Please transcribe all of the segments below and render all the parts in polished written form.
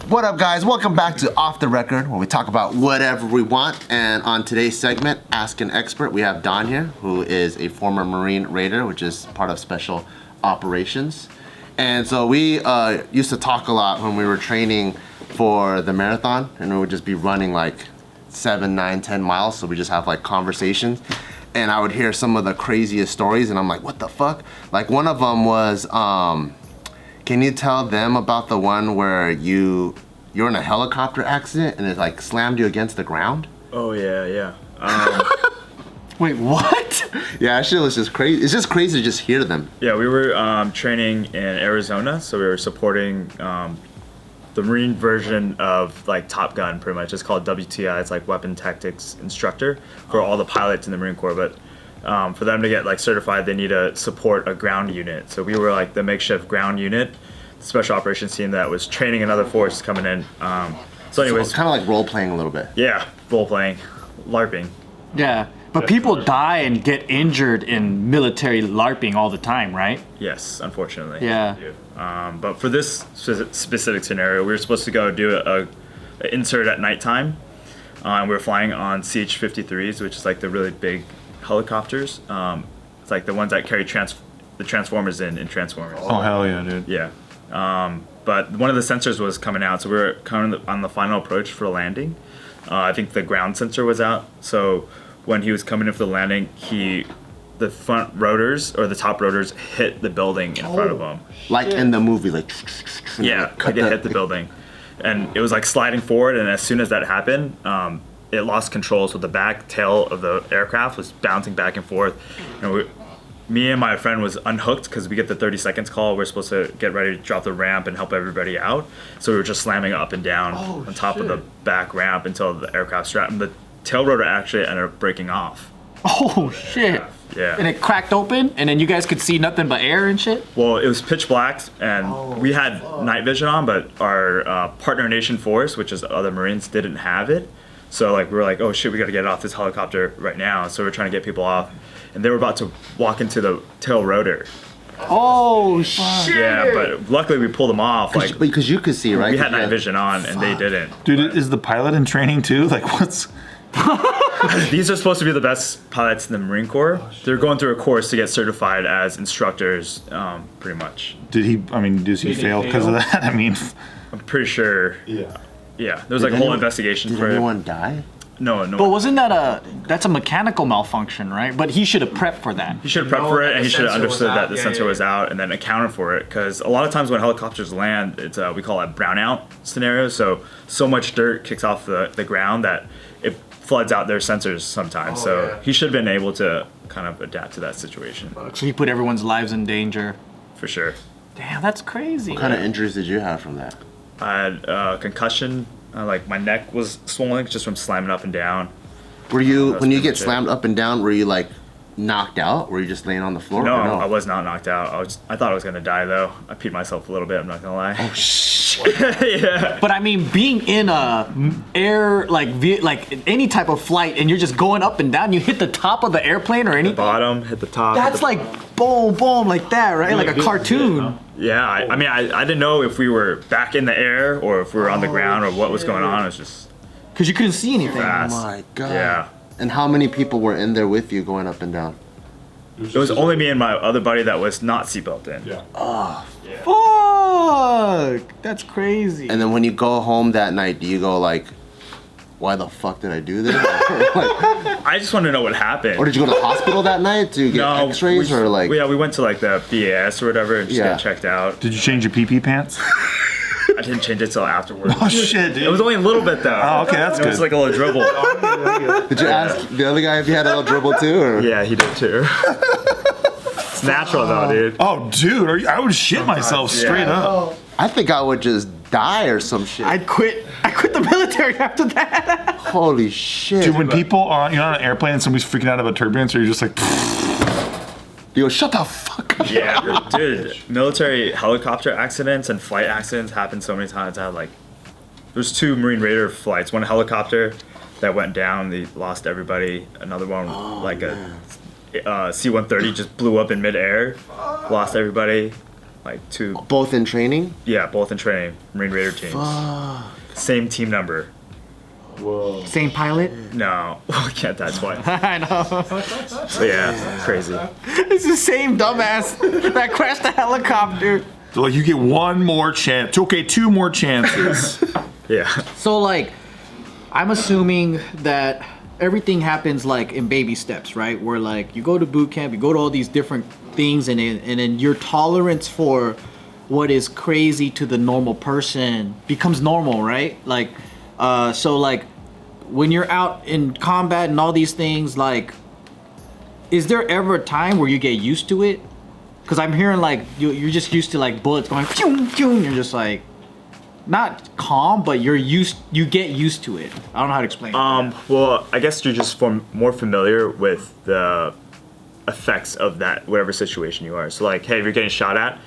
What up, guys? Welcome back to Off the Record, where we talk about whatever we want. And on today's segment, Ask an Expert, we have Don here, who is a former Marine Raider, which is part of Special Operations. And so we used to talk a lot when we were training for the marathon, and we would just be running like 7, 9, 10 miles. So we just have like conversations. And I would hear some of the craziest stories, and I'm like, what the fuck? Like one of them was, can you tell them about the one where you're in a helicopter accident and it like slammed you against the ground? Oh yeah. Wait, what? Yeah, that shit was just crazy. It's just crazy to just hear them. Yeah, we were training in Arizona, so we were supporting the Marine version of like Top Gun, pretty much. It's called WTI. It's like Weapon Tactics Instructor for all the pilots in the Marine Corps. But for them to get like certified, they need to support a ground unit. So we were like the makeshift ground unit, special operations team that was training another force coming in. So anyways, kind of like role playing a little bit. Yeah, role playing, LARPing. Yeah, but people die and get injured in military LARPing all the time, right? Yes, unfortunately. Yeah. But for this specific scenario, we were supposed to go do a insert at nighttime. We were flying on CH-53s, which is like the really big helicopters. It's like the ones that carry the Transformers in Transformers. Oh, hell yeah, dude. Yeah. But one of the sensors was coming out, so we were coming on the final approach for landing. I think the ground sensor was out, so when he was coming in for the landing, the front rotors or the top rotors hit the building in front of him. Like in the movie, like yeah, like it hit the building, and it was like sliding forward. And as soon as that happened, it lost control. So the back tail of the aircraft was bouncing back and forth, and me and my friend was unhooked because we get the 30 seconds call. We're supposed to get ready to drop the ramp and help everybody out. So we were just slamming up and down on top of the back ramp until the aircraft strapped. And the tail rotor actually ended up breaking off. Oh shit. Yeah. And it cracked open, and then you guys could see nothing but air and shit? Well, it was pitch black, and we had night vision on, but our partner nation force, which is other Marines, didn't have it. So like we were like, oh shit, we got to get off this helicopter right now. So we're trying to get people off, and they were about to walk into the tail rotor. Oh shit! Yeah, but luckily we pulled them off. Like because you could see, right? We had night vision on, and they didn't. Dude, is the pilot in training too? Like, what's... These are supposed to be the best pilots in the Marine Corps. They're going through a course to get certified as instructors, pretty much. Does he fail because of that? I mean... I'm pretty sure. Yeah. Yeah, there was like a whole investigation Did for it. anyone die? No. But wasn't that's a mechanical malfunction, right? But he should have prepped for that. He should have prepped for it, and he should have understood that the sensor was out, and then accounted for it. Because a lot of times when helicopters land, it's we call it brownout scenario. So much dirt kicks off the ground that it floods out their sensors sometimes. He should have been able to kind of adapt to that situation. So he put everyone's lives in danger. For sure. Damn, that's crazy. What kind of injuries did you have from that? I had concussion. Like my neck was swollen just from slamming up and down. Were you, when you get slammed up and down, were you like knocked out? Were you just laying on the floor? No, I was not knocked out. I thought I was gonna die though. I peed myself a little bit. I'm not gonna lie. Oh shit! Yeah. But I mean, being in a air like any type of flight, and you're just going up and down, you hit the top of the airplane or anything. Bottom, hit the top. That's like boom, boom, like that, right? Like a cartoon. Yeah, I mean, I didn't know if we were back in the air or if we were on the ground or what was going on. It was just because you couldn't see anything. Oh fast. my god! Yeah. And how many people were in there with you going up and down? It was only me and my other buddy that was not seatbelt in. Yeah. Oh. Fuck! That's crazy. And then when you go home that night, do you go like, why the fuck did I do this? I just want to know what happened. Or did you go to the hospital that night to get x-rays or like? Yeah, we went to like the BAS or whatever and just get checked out. Did you change your pee-pee pants? I didn't change it till afterwards. Oh shit, dude. It was only a little bit though. Oh, okay, that's good. It was like a little dribble. Did you ask the other guy if he had a little dribble too? Or? Yeah, he did too. It's natural though, dude. Oh, dude, I would shit myself straight up. I think I would just die or some shit. I quit the military after that. Holy shit. Dude, when people are you're on an airplane and somebody's freaking out about turbulence, or you're just like, you go, shut the fuck up. Yeah, dude. Military helicopter accidents and flight accidents happen so many times. There's 2 Marine Raider flights. One helicopter that went down, they lost everybody. Another one, a C-130 just blew up in midair, lost everybody. like two. Both in training? Yeah, both in training, Marine Raider teams. Same team number. Whoa. Same pilot? No, we can't die twice. I know. But yeah, crazy. It's the same dumbass that crashed the helicopter. So like you get one more chance. Okay, two more chances. Yeah. So like, I'm assuming that everything happens like in baby steps, right? Where like you go to boot camp, you go to all these different things, and then your tolerance for what is crazy to the normal person becomes normal, right? Like, so like when you're out in combat and all these things, like, is there ever a time where you get used to it? Because I'm hearing like you're just used to like bullets going phew, phew, and you're just like not calm, but you get used to it. I don't know how to explain it. Well, I guess you're just more familiar with the effects of that whatever situation you are. So like, hey, if you're getting shot at,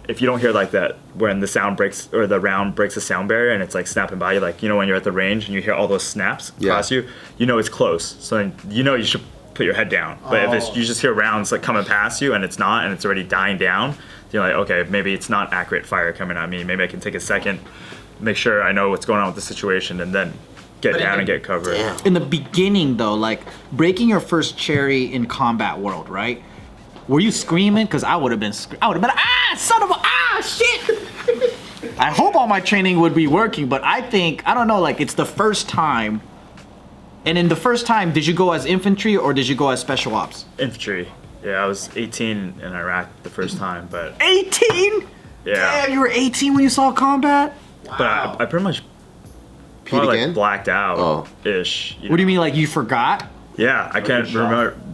if you don't hear like that when the sound breaks or the round breaks the sound barrier and it's like snapping by you, like when you're at the range and you hear all those snaps across you, it's close. So then you should put your head down. But if you just hear rounds like coming past you and it's not, and it's already dying down, you're like, okay, maybe it's not accurate fire coming at me. Maybe I can take a second, make sure I know what's going on with the situation, and then get down and get covered. In the beginning though, like breaking your first cherry in combat world, right? Were you screaming? Because I would have been, son of a, shit! I hope all my training would be working, but I don't know, like it's the first time. And in the first time, did you go as infantry or did you go as special ops? Infantry. Yeah, I was 18 in Iraq the first time, but 18? yeah. Damn, you were 18 when you saw combat? But I pretty much Pete again? like blacked out ish. What do you mean, like you forgot? Yeah, I can't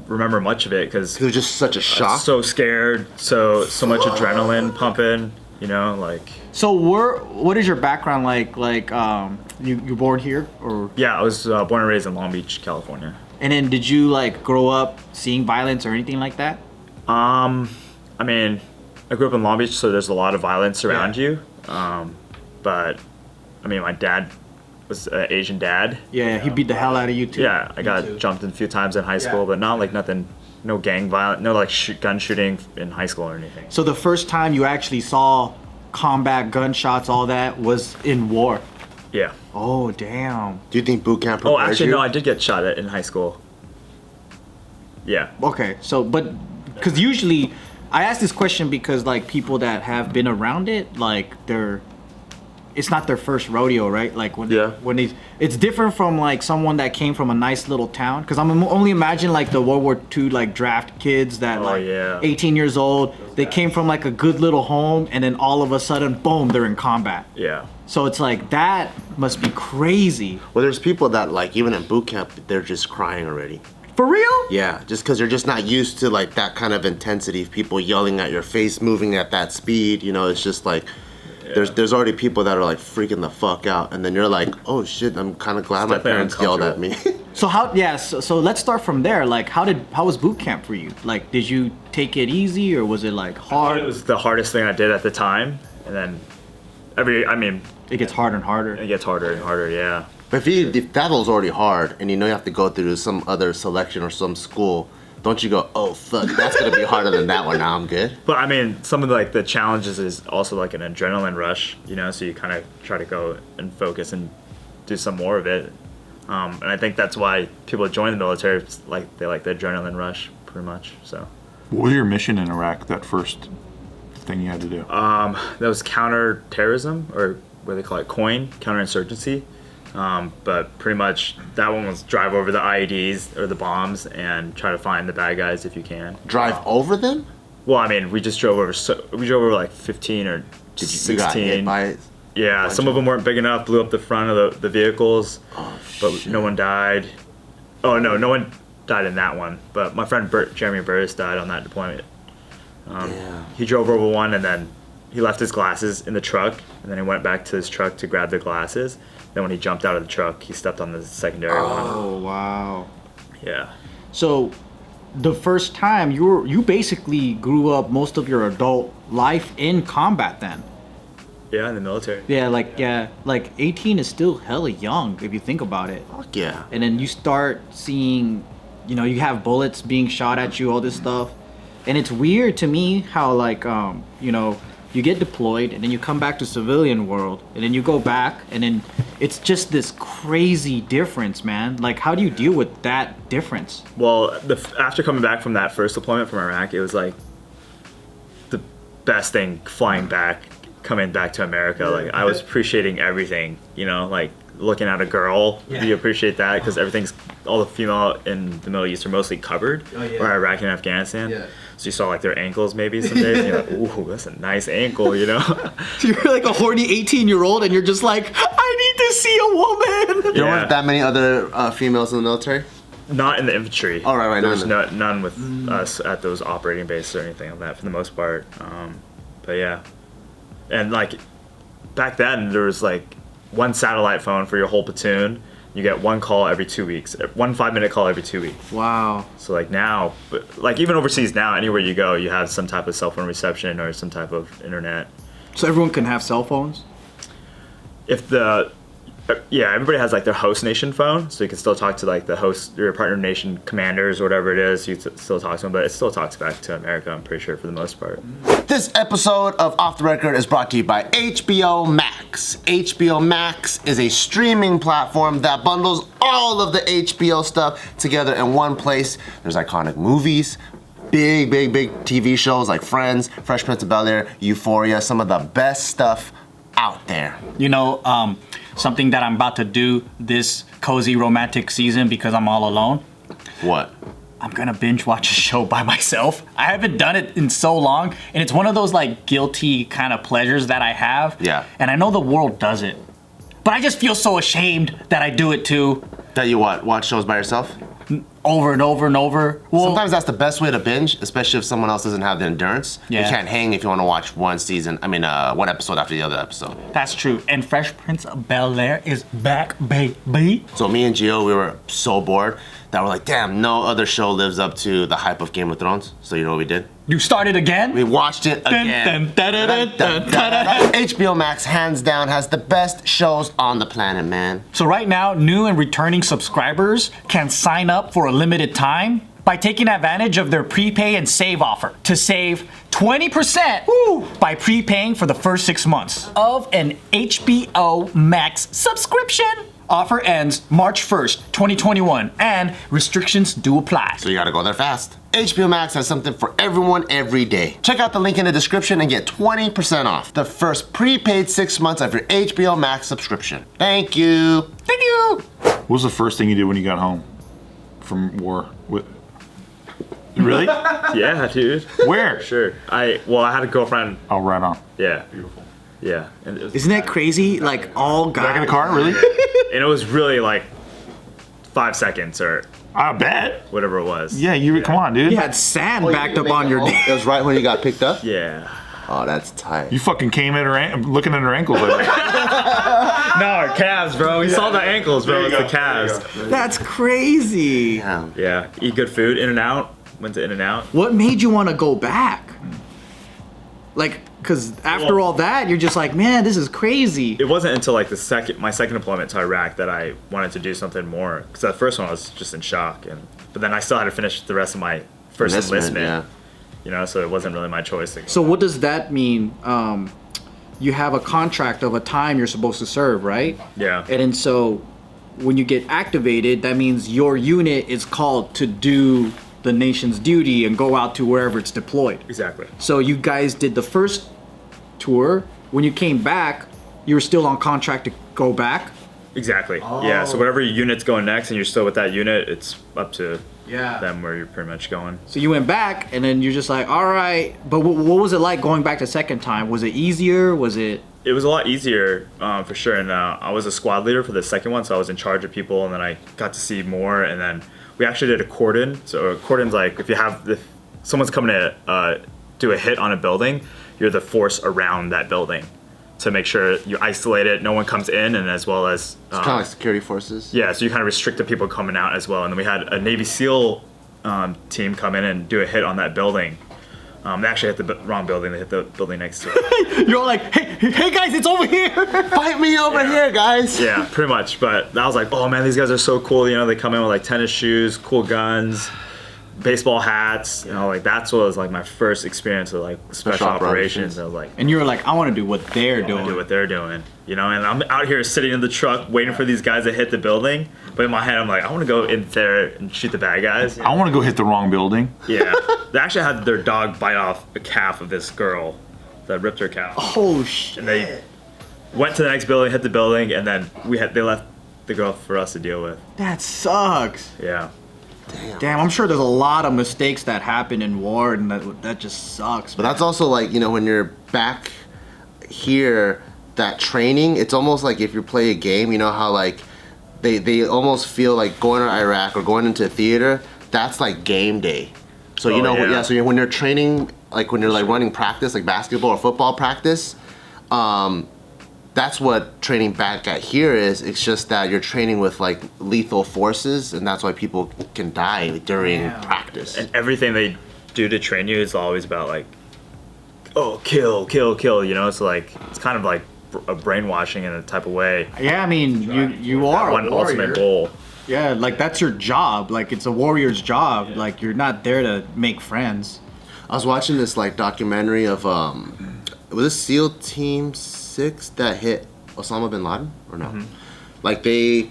remember much of it because It was just such a shock. so scared, so much adrenaline pumping, like. So what is your background like? Like, you born here or? Yeah, I was born and raised in Long Beach, California. And then did you like grow up seeing violence or anything like that? I mean, I grew up in Long Beach, so there's a lot of violence around you. But I mean, my dad was an Asian dad. Yeah, he beat the hell out of you too. Yeah, I got jumped in a few times in high school, but not like nothing, no gang violence, no like gun shooting in high school or anything. So the first time you actually saw combat, gunshots, all that was in war. Yeah. Oh, damn. Do you think boot camp Oh, prepares actually, you? no, I did get shot at in high school. Yeah. Okay, so, but, because usually, I ask this question because, like, people that have been around it, like, it's not their first rodeo, right? Like, it's different from, like, someone that came from a nice little town. Because I'm only imagine, like, the World War II, like, draft kids that, 18 years old, they came from, like, a good little home, and then all of a sudden, boom, they're in combat. Yeah. So it's like, that must be crazy. Well, there's people that, like, even in boot camp, they're just crying already. For real? Yeah, just because they're just not used to, like, that kind of intensity of people yelling at your face, moving at that speed. It's just like, there's already people that are, like, freaking the fuck out. And then you're like, oh, shit, I'm kind of glad my parents yelled at me. So so let's start from there. Like, how was boot camp for you? Like, did you take it easy or was it, like, hard? It was the hardest thing I did at the time. And then it gets harder and harder. It gets harder and harder, yeah. But if that was already hard and you have to go through some other selection or some school, don't you go, oh, fuck, that's going to be harder than that one. Now I'm good. But I mean, some of the challenges is also like an adrenaline rush, so you kind of try to go and focus and do some more of it. And I think that's why people join the military. It's like they like the adrenaline rush pretty much. So. What was your mission in Iraq? That first thing you had to do? That was counter-terrorism, or what they call it, Kwan, counterinsurgency. But pretty much that one was drive over the IEDs or the bombs and try to find the bad guys if you can. Drive over them? Well, I mean, we drove over like 15 or 16. You got hit by it? Yeah, some of them weren't big enough, blew up the front of the vehicles, but shit. no one died. Oh, no one died in that one, but my friend Jeremy Burris died on that deployment. He drove over one and then he left his glasses in the truck, and then he went back to his truck to grab the glasses. Then when he jumped out of the truck, he stepped on the secondary one. Oh, wow. Yeah. So the first time you basically grew up most of your adult life in combat then. Yeah, in the military. Yeah, like 18 is still hella young if you think about it. Fuck yeah. And then you start seeing, you have bullets being shot at you, all this stuff. And it's weird to me how like you know, you get deployed and then you come back to civilian world and then you go back and then it's just this crazy difference, man. Like, how do you deal with that difference? Well, after coming back from that first deployment from Iraq, it was like the best thing flying back, coming back to America. Like, I was appreciating everything, you know, like looking at a girl, you appreciate that because everything's, all the female in the Middle East are mostly covered, or Iraq and Afghanistan. Yeah. So you saw like their ankles maybe some days, and you're like, ooh, that's a nice ankle, you know? You're like a horny 18-year-old and you're just like, I need to see a woman. There weren't that many other females in the military? Not in the infantry. Oh, right. There's none with us at those operating bases or anything like that for the most part. But yeah. And like back then there was like one satellite phone for your whole platoon. You get one call every 2 weeks, 1 5-minute call every 2 weeks. Wow. So like now, but like even overseas now, anywhere you go, you have some type of cell phone reception or some type of internet. So everyone can have cell phones? If everybody has like their host nation phone, so you can still talk to like the host, your partner nation commanders or whatever it is. You still talk to them, but it still talks back to America, I'm pretty sure, for the most part. This episode of Off the Record is brought to you by HBO Max. HBO Max is a streaming platform that bundles all of the HBO stuff together in one place. There's iconic movies, big TV shows like Friends, Fresh Prince of Bel-Air, Euphoria, some of the best stuff out there. You know, something that I'm about to do this cozy romantic season because I'm all alone. What? I'm gonna binge watch a show by myself. I haven't done it in so long, and it's one of those like guilty kind of pleasures that I have. Yeah. And I know the world does it, but I just feel so ashamed that I do it too. That you what? Watch shows by yourself? Over and over and over. Well, sometimes that's the best way to binge, especially if someone else doesn't have the endurance. Yeah. You can't hang if you want to watch one episode after the other episode. That's true. And Fresh Prince of Bel-Air is back, baby. So me and Gio, we were so bored that we're like, damn, no other show lives up to the hype of Game of Thrones. So you know what we did? You started again? We watched it again. HBO Max, hands down, has the best shows on the planet, man. So right now, new and returning subscribers can sign up for a limited time by taking advantage of their prepay and save offer to save 20% by prepaying for the first 6 months of an HBO Max subscription. Offer ends March 1st, 2021, and restrictions do apply. So you gotta go there fast. HBO Max has something for everyone every day. Check out the link in the description and get 20% off the first prepaid 6 months of your HBO Max subscription. Thank you. Thank you. What was the first thing you did when you got home from war? Really? Yeah, dude. Where? Sure. I had a girlfriend. Oh, right on. Yeah. Beautiful. Yeah. And it was, Isn't that crazy? Like all guys. Back in the car, really? and it was really like 5 seconds or I bet. whatever it was. Yeah, come on, dude. You had sand backed up on your dick. It was right when you got picked up? Yeah. Oh, that's tight. You fucking came at her, looking at her ankles like No, her calves, bro. We saw the ankles, bro. It's the calves. That's crazy. Damn. Yeah. Eat good food. In and out. Went to In and Out. What made you want to go back? Like, because after all that, you're just like, man, this is crazy. It wasn't until like my second deployment to Iraq that I wanted to do something more. Because that first one I was just in shock, but then I still had to finish the rest of my first enlistment. Yeah. You know, so it wasn't really my choice. So what does that mean? You have a contract of a time you're supposed to serve, right? Yeah. And then so when you get activated, that means your unit is called to do the nation's duty and go out to wherever it's deployed. Exactly. So you guys did the first tour. When you came back, you were still on contract to go back? Exactly. Yeah. So whatever unit's going next, and you're still with that unit, it's up to them where you're pretty much going. So you went back, and then you're just like, all right. But what was it like going back the second time? Was it easier? Was it? It was a lot easier, for sure. And I was a squad leader for the second one, so I was in charge of people, and then I got to see more. And then we actually did a cordon. So a cordon's like if someone's coming to do a hit on a building, you're the force around that building to make sure you isolate it, no one comes in, and as well as It's kind of like security forces. Yeah, so you kind of restrict the people coming out as well. And then we had a Navy SEAL team come in and do a hit on that building. They actually hit the wrong building. They hit the building next to it. You're all like, hey guys, it's over here. Fight me over here, guys. Yeah, pretty much. But I was like, oh man, these guys are so cool. You know, they come in with like tennis shoes, cool guns. baseball hats, like that's what was like my first experience with like special operations. I was like, And you were like, I want to do what they're doing. do what they're doing, and I'm out here sitting in the truck waiting for these guys to hit the building. But in my head, I'm like, I want to go in there and shoot the bad guys. I want to go hit the wrong building. Yeah, they actually had their dog bite off a calf of this girl that ripped her calf. Oh shit. And they went to the next building, hit the building, and then they left the girl for us to deal with. That sucks. Yeah. Damn, I'm sure there's a lot of mistakes that happen in war, and that just sucks. But that's also like, when you're back here, that training, it's almost like if you play a game, you know how like they almost feel like going to Iraq or going into a theater, that's like game day. So so when you're training, like when you're like running practice, like basketball or football practice, that's what training back at here is. It's just that you're training with like lethal forces, and that's why people can die during practice. And everything they do to train you is always about like, oh, kill, kill, kill. It's like it's kind of like a brainwashing in a type of way. Yeah, I mean, you are One a warrior. ultimate goal. Yeah, like that's your job. Like it's a warrior's job. Yeah. Like you're not there to make friends. I was watching this like documentary of was this SEAL Team 6 that hit Osama bin Laden or no? Mm-hmm. Like they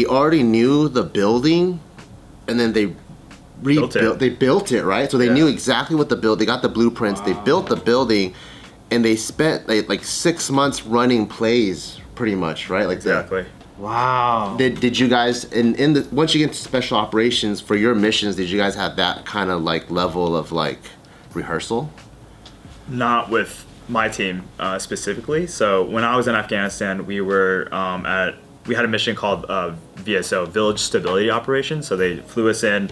already knew the building, and then they built it, right? So they knew exactly what they got the blueprints. Wow. They built the building, and they spent like 6 months running plays, pretty much, right? Like exactly. Wow. Did you guys once you get to special operations for your missions, did you guys have that kind of like level of like rehearsal? Not with my team specifically. So when I was in Afghanistan, we were we had a mission called VSO, Village Stability Operation. So they flew us in,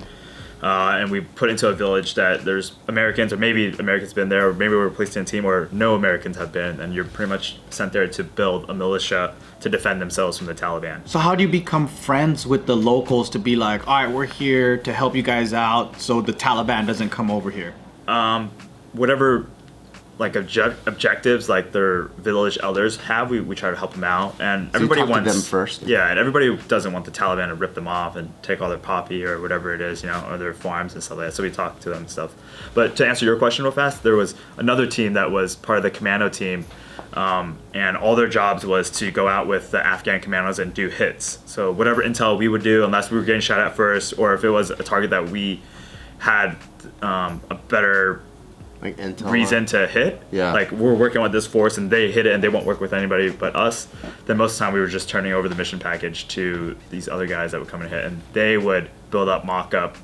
and we put into a village that there's Americans, or maybe Americans been there, or maybe we were placed in a team where no Americans have been, and you're pretty much sent there to build a militia to defend themselves from the Taliban. So how do you become friends with the locals to be like, all right, we're here to help you guys out so the Taliban doesn't come over here? Whatever like objectives like their village elders have, we try to help them out, and everybody wants them first. Yeah, and everybody doesn't want the Taliban to rip them off and take all their poppy or whatever it is, or their farms and stuff like that. So we talk to them and stuff. But to answer your question real fast, there was another team that was part of the commando team, and all their jobs was to go out with the Afghan commandos and do hits. So whatever intel we would do, unless we were getting shot at first, or if it was a target that we had a better like intel reason to hit, like we're working with this force and they hit it and they won't work with anybody but us, then most of the time we were just turning over the mission package to these other guys that would come and hit, and they would build up mock-up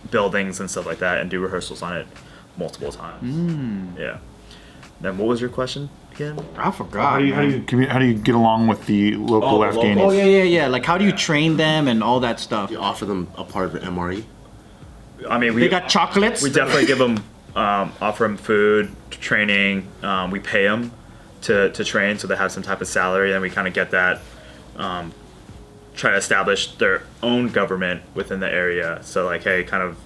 buildings and stuff like that and do rehearsals on it multiple times. Yeah. Then what was your question again? I forgot. How do you get along with the local Afghanis? Oh yeah. Like how do you train them and all that stuff? You offer them a part of the MRE? I mean, they got chocolates? We definitely give them offer them food, training. We pay them to train, so they have some type of salary, and we kind of get that. Try to establish their own government within the area. So like, hey, kind of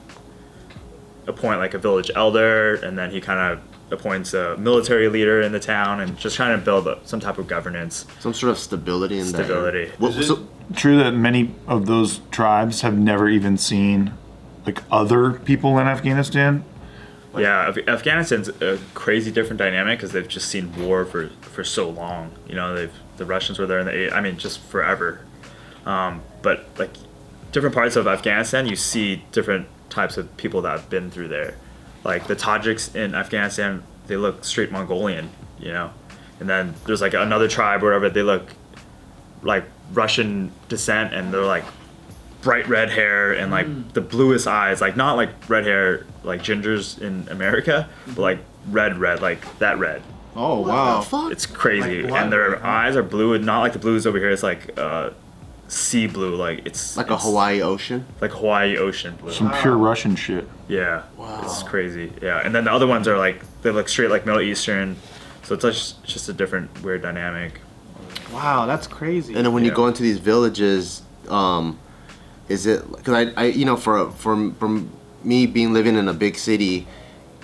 appoint like a village elder, and then he kind of appoints a military leader in the town, and just trying to build up some type of governance, some sort of stability in there. Is it true that many of those tribes have never even seen like other people in Afghanistan? Yeah, Afghanistan's a crazy different dynamic because they've just seen war for so long. The Russians were there in the just forever. But like different parts of Afghanistan, you see different types of people that have been through there. Like the Tajiks in Afghanistan, they look straight Mongolian, and then there's like another tribe, wherever they look like Russian descent, and they're like bright red hair and like the bluest eyes, like not like red hair like gingers in America, but like red, like that red. Oh wow, it's crazy. Like and their eyes are blue, and not like the blues over here. It's like sea blue, like it's like a Hawaii ocean, like Hawaii ocean blue. Some pure Russian shit. Yeah, wow. It's crazy. Yeah, and then the other ones are like they look straight like Middle Eastern, so it's just a different weird dynamic. Wow, that's crazy. And then when you go into these villages, is it because I from me being living in a big city,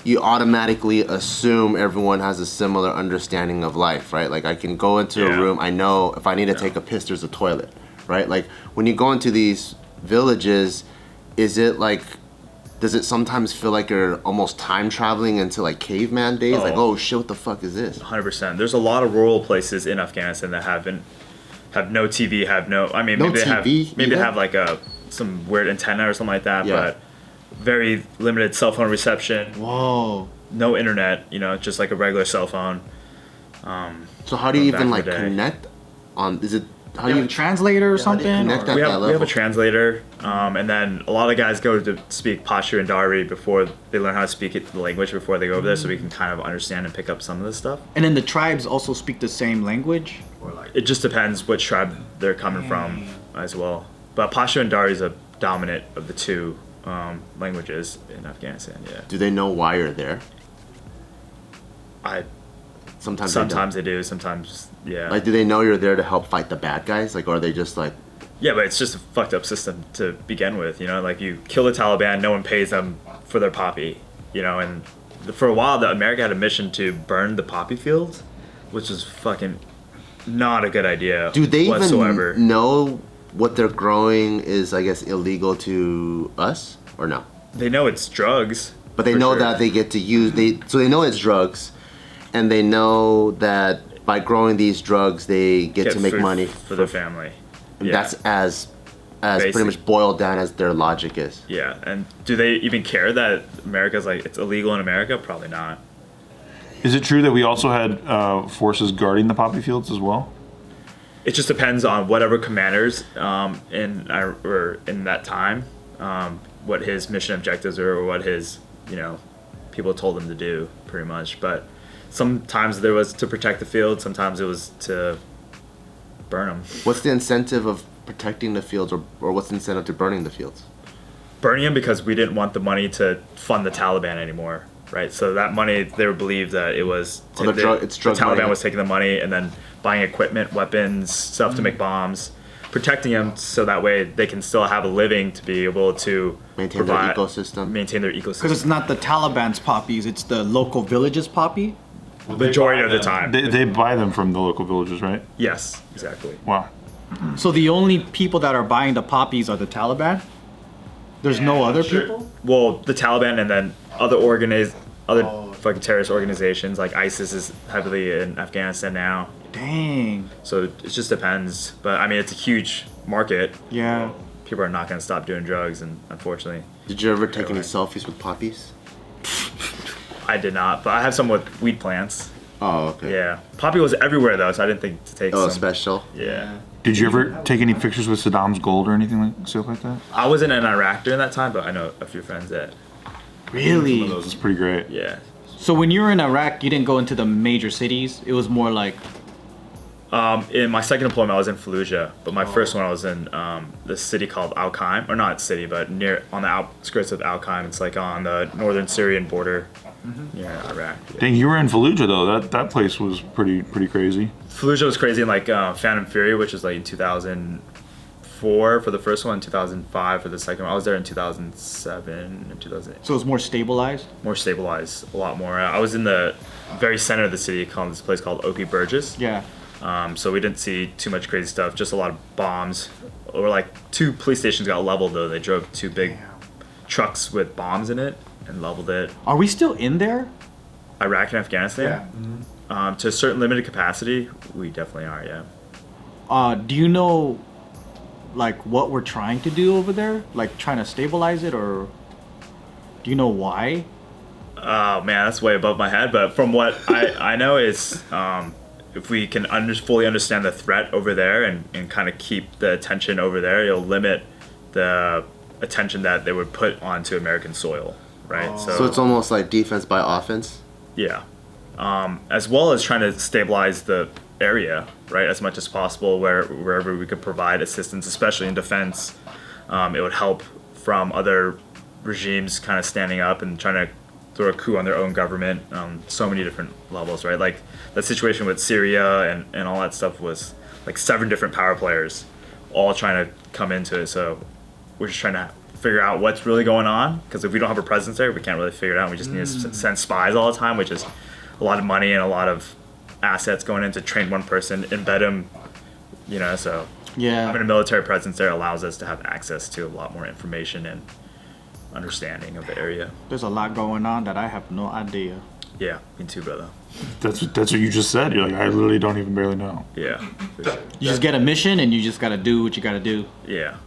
you automatically assume everyone has a similar understanding of life, right? Like I can go into a room, I know if I need to take a piss, there's a toilet, right? Like when you go into these villages, is it like does it sometimes feel like you're almost time traveling into like caveman days? Like, oh shit, what the fuck is this? 100%. There's a lot of rural places in Afghanistan that have no TV, No TV maybe they either? have like some weird antenna or something like that, Yeah. but very limited cell phone reception. Whoa. No internet, just like a regular cell phone. So how do you Back even in like the day. connect on? Is it how You do have you a translator or something? connect at We that have level? a translator, and then a lot of guys go to speak Pashto and Dari before they learn how to speak the language before they go over there, so we can kind of understand and pick up some of this stuff. And then the tribes also speak the same language? It just depends which tribe they're coming from as well. But Pashto and Dari is a dominant of the two languages in Afghanistan. Yeah, Do they know why you're there? Sometimes they don't. sometimes they do, sometimes yeah. Like, do they know you're there to help fight the bad guys? Like, or are they just like, Yeah, but it's just a fucked up system to begin with, Like, you kill the Taliban, no one pays them for their poppy, And for a while, America had a mission to burn the poppy fields, which is fucking not a good idea do they whatsoever. even know what they're growing is, I guess, illegal to us or no? They know it's drugs. But they for know sure. that they get to use so they know it's drugs, and they know that by growing these drugs they get to make food money for their family. And Yeah. that's as pretty Basic. much boiled down as their logic is. Yeah, and do they even care that America's like it's illegal in America? Probably not. Is it true that we also had forces guarding the poppy fields as well? It just depends on whatever commanders in that time, what his mission objectives are, or what his people told him to do, pretty much. But sometimes there was to protect the field, sometimes it was to burn them. What's the incentive of protecting the fields, or what's the incentive to burning the fields? Burning them because we didn't want the money to fund the Taliban anymore, right? So that money, they believed that it was it's drug the Taliban money. was taking the money and then buying equipment, weapons, stuff to make bombs, protecting them so that way they can still have a living to be able to Maintain their ecosystem. maintain their ecosystem. Because it's not the Taliban's poppies, it's the local villages poppy. Majority of the time. They buy them from the local villages, right? Yes, exactly. Wow. So the only people that are buying the poppies are the Taliban? There's no other people? Well, the Taliban and then other fucking terrorist organizations like ISIS is heavily in Afghanistan now. Dang. So it just depends. But I mean, it's a huge market. Yeah. People are not going to stop doing drugs, and unfortunately, Did you ever take any selfies with poppies? I did not. But I have some with weed plants. Oh, okay. Yeah, poppy was everywhere though, so I didn't think to take Oh, some. special. Yeah, Did you ever take any pictures with Saddam's gold or anything like stuff like that? I wasn't in Iraq during that time, but I know a few friends that. Really? Those is pretty great. Yeah. So when you were in Iraq, you didn't go into the major cities? It was more like... In my second deployment, I was in Fallujah, but my first one I was in this city called Al-Qaim, or not city, but on the outskirts of Al-Qaim. It's like on the northern Syrian border near Iraq. Yeah. Dang, you were in Fallujah though. That place was pretty crazy. Fallujah was crazy in like Phantom Fury, which was like in 2004 for the first one, 2005 for the second one. I was there in 2007 and 2008. So it was more stabilized? More stabilized, a lot more. I was in the very center of the city, this place called Opie Burgess. Yeah. So we didn't see too much crazy stuff, just a lot of bombs. Or like 2 police stations got leveled though. They drove 2 big trucks with bombs in it and leveled it. Are we still in there? Iraq and Afghanistan? To a certain limited capacity, we definitely are, yeah. Do you know, like, what we're trying to do over there? Like, trying to stabilize it, or do you know why? Oh man, that's way above my head. But from what I know is, if we can fully understand the threat over there and kind of keep the attention over there, it'll limit the attention that they would put onto American soil, right? So it's almost like defense by offense. Yeah. As well as trying to stabilize the area, right, as much as possible, wherever we could provide assistance, especially in defense. It would help from other regimes kind of standing up and trying to throw a coup on their own government on so many different levels, right? Like the situation with Syria and all that stuff was like 7 different power players all trying to come into it. So we're just trying to figure out what's really going on, because if we don't have a presence there, we can't really figure it out. We just need to send spies all the time, which is a lot of money and a lot of assets going in to train one person, embed them, so Yeah. having a military presence there allows us to have access to a lot more information and understanding of the area. There's a lot going on that I have no idea. Yeah, me too, brother. That's what you just said. You're like, I literally don't even barely know. Yeah. You just get a mission and you just gotta do what you gotta do. Yeah.